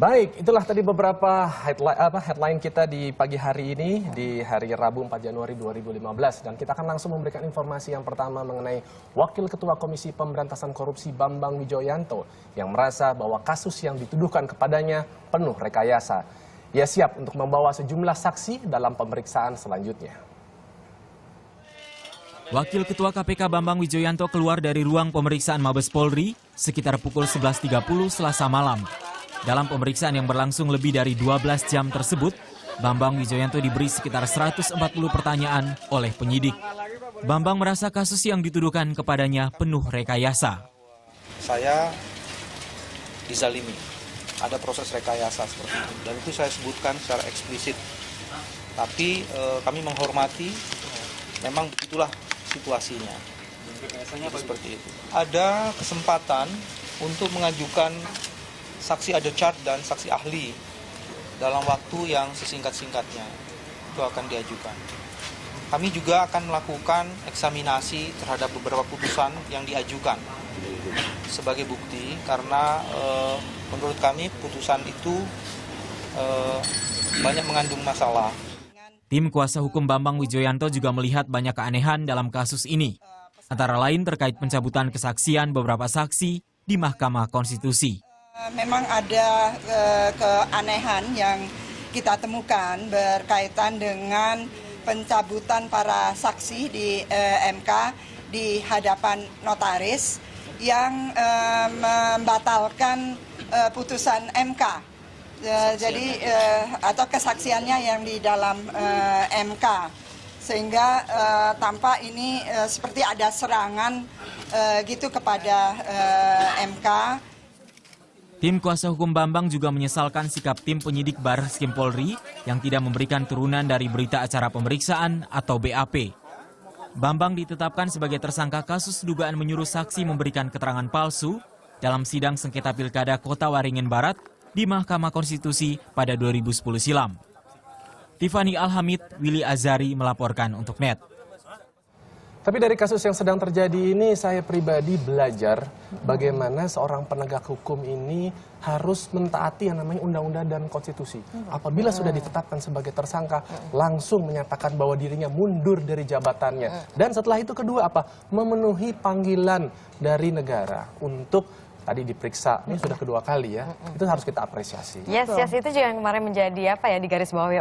Baik, itulah tadi beberapa headline kita di pagi hari ini, di hari Rabu 4 Januari 2015. Dan kita akan langsung memberikan informasi yang pertama mengenai Wakil Ketua Komisi Pemberantasan Korupsi Bambang Wijoyanto yang merasa bahwa kasus yang dituduhkan kepadanya penuh rekayasa. Ia siap untuk membawa sejumlah saksi dalam pemeriksaan selanjutnya. Wakil Ketua KPK Bambang Wijoyanto keluar dari ruang pemeriksaan Mabes Polri sekitar pukul 11.30 Selasa malam. Dalam pemeriksaan yang berlangsung lebih dari 12 jam tersebut, Bambang Wijoyanto diberi sekitar 140 pertanyaan oleh penyidik. Bambang merasa kasus yang dituduhkan kepadanya penuh rekayasa. Saya dizalimi, ada proses rekayasa seperti itu, dan itu saya sebutkan secara eksplisit. Tapi kami menghormati, memang begitulah situasinya. Seperti itu. Ada kesempatan untuk mengajukan saksi ada chart dan saksi ahli dalam waktu yang sesingkat-singkatnya. Itu akan diajukan. Kami juga akan melakukan eksaminasi terhadap beberapa putusan yang diajukan sebagai bukti, karena menurut kami putusan itu banyak mengandung masalah. Tim kuasa hukum Bambang Wijoyanto juga melihat banyak keanehan dalam kasus ini, antara lain terkait pencabutan kesaksian beberapa saksi di Mahkamah Konstitusi. Memang ada keanehan yang kita temukan berkaitan dengan pencabutan para saksi di MK di hadapan notaris yang membatalkan putusan MK. Jadi atau kesaksiannya yang di dalam MK, sehingga tampak ini seperti ada serangan gitu kepada MK. Tim kuasa hukum Bambang juga menyesalkan sikap tim penyidik Barreskrim Polri yang tidak memberikan turunan dari berita acara pemeriksaan atau BAP. Bambang ditetapkan sebagai tersangka kasus dugaan menyuruh saksi memberikan keterangan palsu dalam sidang sengketa Pilkada Kota Waringin Barat di Mahkamah Konstitusi pada 2010 silam. Tiffany Alhamid, Willy Azari melaporkan untuk NET. Tapi dari kasus yang sedang terjadi ini, saya pribadi belajar bagaimana seorang penegak hukum ini harus mentaati yang namanya undang-undang dan konstitusi. Apabila sudah ditetapkan sebagai tersangka, langsung menyatakan bahwa dirinya mundur dari jabatannya. Dan setelah itu kedua apa? Memenuhi panggilan dari negara untuk tadi diperiksa, ini sudah kedua kali ya, itu harus kita apresiasi. Yes, itu juga yang kemarin menjadi digarisbawahi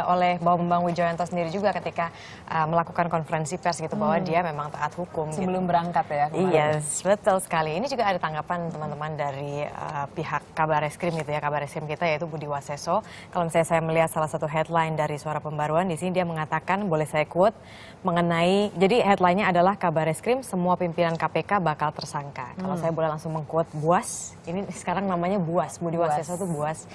oleh Bambang Wijoyanto sendiri juga ketika melakukan konferensi pers gitu, bahwa dia memang taat hukum. Sebelum berangkat ya kemarin. Yes, betul sekali. Ini juga ada tanggapan teman-teman dari pihak Kabarreskrim gitu ya, Kabarreskrim kita yaitu Budi Waseso. Kalau misalnya saya melihat salah satu headline dari Suara Pembaruan, di sini dia mengatakan, boleh saya quote, mengenai, jadi headline-nya adalah Kabarreskrim, semua pimpinan KPK bakal tersangka. Kalau saya boleh langsung mengquote Buas, ini sekarang namanya Buas, Budi Waseso itu Buas.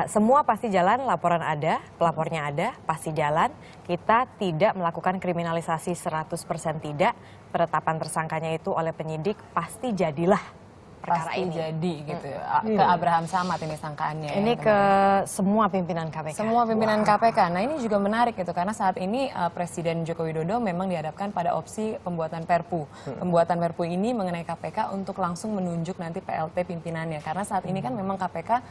Semua pasti jalan, laporan ada, pelapornya ada, pasti jalan. Kita tidak melakukan kriminalisasi 100% tidak. Penetapan tersangkanya itu oleh penyidik pasti jadilah perkara pasti ini. Jadi gitu ya. Ke Abraham Samad ini sangkaannya. Ini ya, ke semua pimpinan KPK. semua pimpinan KPK. Nah ini juga menarik gitu, karena saat ini Presiden Joko Widodo memang dihadapkan pada opsi pembuatan Perpu. Pembuatan Perpu ini mengenai KPK untuk langsung menunjuk nanti PLT pimpinannya. Karena saat ini kan memang KPK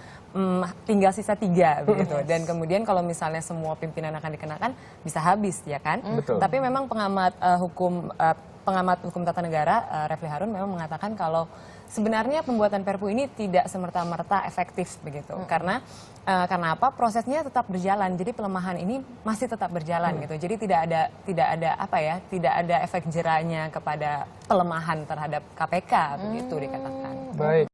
tinggal sisa 3 begitu. Dan kemudian kalau misalnya semua pimpinan akan dikenakan bisa habis ya kan. Betul. Tapi memang pengamat hukum tata negara Refli Harun memang mengatakan kalau sebenarnya pembuatan Perpu ini tidak semerta-merta efektif begitu, karena apa? Prosesnya tetap berjalan, jadi pelemahan ini masih tetap berjalan gitu. Jadi tidak ada efek jerahnya kepada pelemahan terhadap KPK begitu dikatakan. Baik.